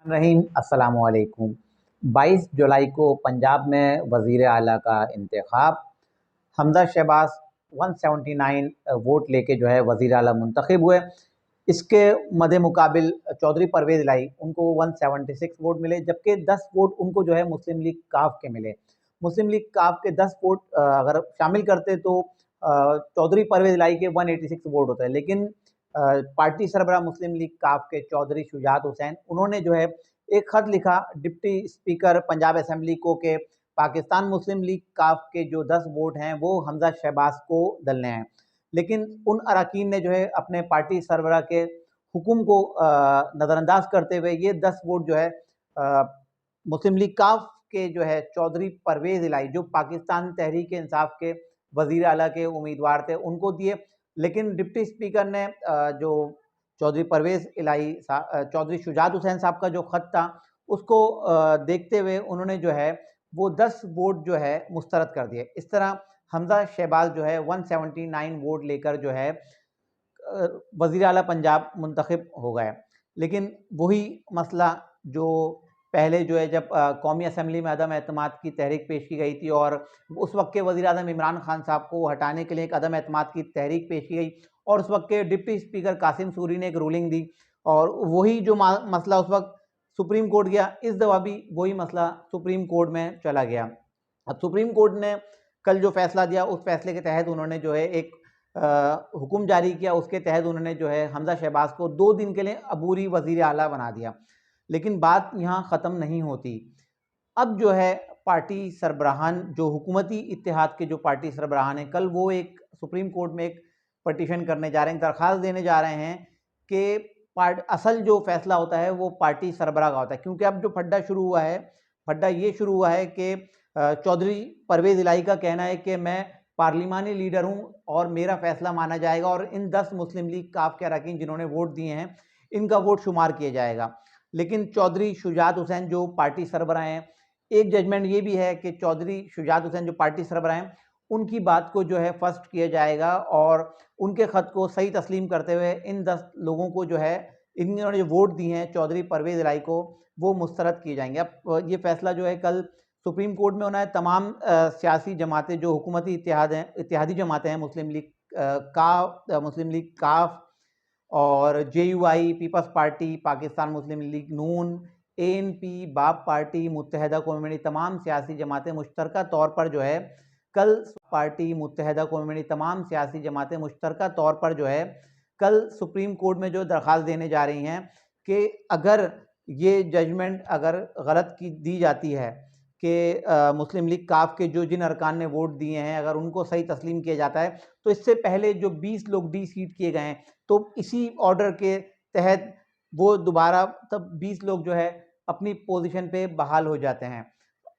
रहीम अस्सलाम वालेकुम। 22 जुलाई को पंजाब में वज़ीर आला का इंतखाब। हमजा शहबाज 179 वोट लेके जो है वज़ीर आला मुंतखब हुए। इसके मद्दे मुकाबिल चौधरी परवेज़ इलाही उनको 176 वोट मिले, जबकि 10 वोट उनको जो है मुस्लिम लीग काफ के मिले। मुस्लिम लीग काफ के 10 वोट अगर शामिल करते तो चौधरी परवेज़ इलाही के 186 वोट होते हैं, लेकिन पार्टी सरबराह मुस्लिम लीग काफ के चौधरी शुजात हुसैन उन्होंने जो है एक खत लिखा डिप्टी स्पीकर पंजाब असेंबली को कि पाकिस्तान मुस्लिम लीग काफ के जो 10 वोट हैं वो हमजा शहबाज को डलने हैं। लेकिन उन अरकान ने जो है अपने पार्टी सरबराह के हुक्म को नज़रअंदाज करते हुए ये 10 वोट जो है मुस्लिम लीग काफ के जो है चौधरी परवेज़ इलाही जो पाकिस्तान तहरीक इंसाफ के वज़ीर आला के उम्मीदवार थे उनको दिए। लेकिन डिप्टी स्पीकर ने जो चौधरी परवेज़ इलाही चौधरी शुजात हुसैन साहब का जो ख़त था उसको देखते हुए उन्होंने जो है वो 10 वोट जो है मुस्तरद कर दिए। इस तरह हमजा शहबाज जो है 179 वोट लेकर जो है वज़ीर आला पंजाब मुंतखब हो गए। लेकिन वही मसला जो पहले जो है जब कौमी असम्बली में अदम एतमाद की तहरीक पेश की गई थी और उस वक्त के वज़ीर आज़म इमरान खान साहब को हटाने के लिए एक अदम एतमाद की तहरीक पेश की गई और उस वक्त के डिप्टी स्पीकर कासिम सूरी ने एक रूलिंग दी और वही जो मसला उस वक्त सुप्रीम कोर्ट गया, इस दफ़ा भी वही मसला सुप्रीम कोर्ट में चला गया। अब सुप्रीम कोर्ट ने कल जो फैसला दिया उस फैसले के तहत उन्होंने जो है एक हुक्म जारी किया। उसके तहत उन्होंने जो है हमजा शहबाज को 2 दिन के लिए अबूरी वज़ीर आला बना दिया। लेकिन बात यहाँ ख़त्म नहीं होती। अब जो है पार्टी सरबराहान जो हुकूमती इत्तेहाद के जो पार्टी सरबराहान हैं कल वो एक सुप्रीम कोर्ट में एक पटिशन करने जा रहे हैं, दरख्वास्त देने जा रहे हैं कि असल जो फैसला होता है वो पार्टी सरबराह का होता है। क्योंकि अब जो फड्डा शुरू हुआ है, फड्डा ये शुरू हुआ है कि चौधरी परवेज़ इलाही का कहना है कि मैं पार्लिमानी लीडर हूँ और मेरा फैसला माना जाएगा और इन 10 मुस्लिम लीग काफ के अरकान जिन्होंने वोट दिए हैं इनका वोट शुमार किया जाएगा। लेकिन चौधरी शुजात हुसैन जो पार्टी सरबराह हैं, एक जजमेंट ये भी है कि चौधरी शुजात हुसैन जो पार्टी सरबराह हैं उनकी बात को जो है फर्स्ट किया जाएगा और उनके ख़त को सही तस्लीम करते हुए इन 10 लोगों को जो है इन्होंने जो वोट दिए हैं चौधरी परवेज़ इलाही को वो मुस्तरद किए जाएंगे। अब ये फैसला जो है कल सुप्रीम कोर्ट में होना है। तमाम सियासी जमातें जो हुकूमती इत्तेहादी जमातें हैं मुस्लिम लीग काफ और JUI, पीपल्स पार्टी, पाकिस्तान मुस्लिम लीग नून, ANP, बाप पार्टी, मुत्तहदा कौम तमाम सियासी जमातें मुश्तरका तौर पर जो है कल पार्टी मुत्तहदा कौम तमाम सियासी जमातें मुश्तरका तौर पर जो है कल सुप्रीम कोर्ट में जो दरख्वास्त देने जा रही हैं कि अगर ये जजमेंट अगर गलत की दी जाती है कि मुस्लिम लीग काफ के जो जिन अरकान ने वोट दिए हैं अगर उनको सही तस्लीम किया जाता है तो इससे पहले जो 20 लोग डी सीट किए गए हैं तो इसी ऑर्डर के तहत वो दोबारा तब 20 लोग जो है अपनी पोजीशन पे बहाल हो जाते हैं।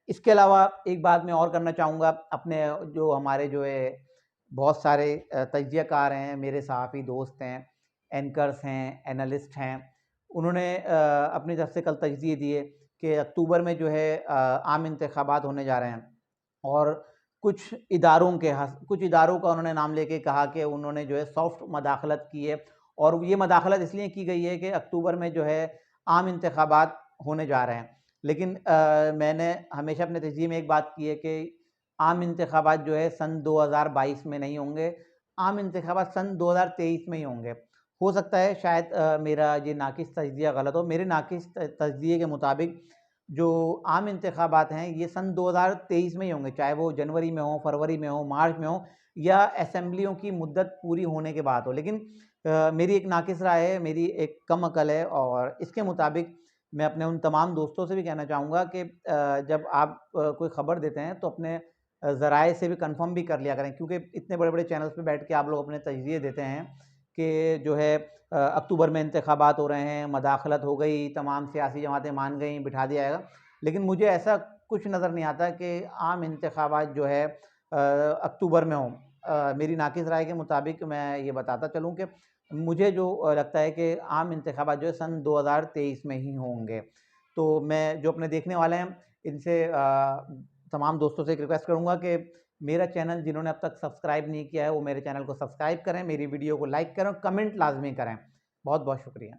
इसके अलावा एक बात मैं और करना चाहूँगा, अपने जो हमारे जो है बहुत सारे तजज़ियाकार हैं, मेरे सहाफ़ी दोस्त हैं, एंकर्स हैं, एनालिस्ट हैं, उन्होंने अपनी तरफ से कल तजज़िये दिए कि अक्टूबर में जो है आम इंतखाबात होने जा रहे हैं और कुछ इदारों का उन्होंने नाम लेके कहा कि उन्होंने जो है सॉफ्ट मदाखलत की है और ये मदाखलत इसलिए की गई है कि अक्टूबर में जो है आम इंतखाबात होने जा रहे हैं। लेकिन मैंने हमेशा अपने तजज़िये में एक बात की है कि आम इंतखाबात जो है सन 2022 में नहीं होंगे, आम इंतखाबात सन 2023 में ही होंगे। हो सकता है शायद मेरा ये नाक़िस तजज़िया गलत हो। मेरे नाक़िस तजज़िये के मुताबिक जो आम इंतखाबात हैं ये सन 2023 में ही होंगे, चाहे वो जनवरी में हो, फरवरी में हो, मार्च में हो या असेंबलियों की मुद्दत पूरी होने के बाद हो। लेकिन मेरी एक नाक़िस राय है, मेरी एक कम अकल है और इसके मुताबिक मैं अपने उन तमाम दोस्तों से भी कहना चाहूँगा कि जब आप कोई ख़बर देते हैं तो अपने ज़राए से भी कंफर्म भी कर लिया करें, क्योंकि इतने बड़े-बड़े चैनल्स पे बैठ के आप लोग अपने तजज़िये देते हैं कि जो है अक्टूबर में इंतखाबात हो रहे हैं, मदाखलत हो गई, तमाम सियासी जमातें मान गई, बिठा दिया जाएगा। लेकिन मुझे ऐसा कुछ नज़र नहीं आता कि आम इंतखाबात जो है अक्टूबर में हों। मेरी नाक़िस राय के मुताबिक मैं ये बताता चलूँ कि मुझे जो लगता है कि आम इंतखाबात जो है सन 2023 में ही होंगे। तो मैं जो अपने देखने वाले हैं इनसे तमाम दोस्तों से एक रिक्वेस्ट करूँगा कि मेरा चैनल जिन्होंने अब तक सब्सक्राइब नहीं किया है वो मेरे चैनल को सब्सक्राइब करें, मेरी वीडियो को लाइक करें और कमेंट लाज़मी करें। बहुत बहुत शुक्रिया।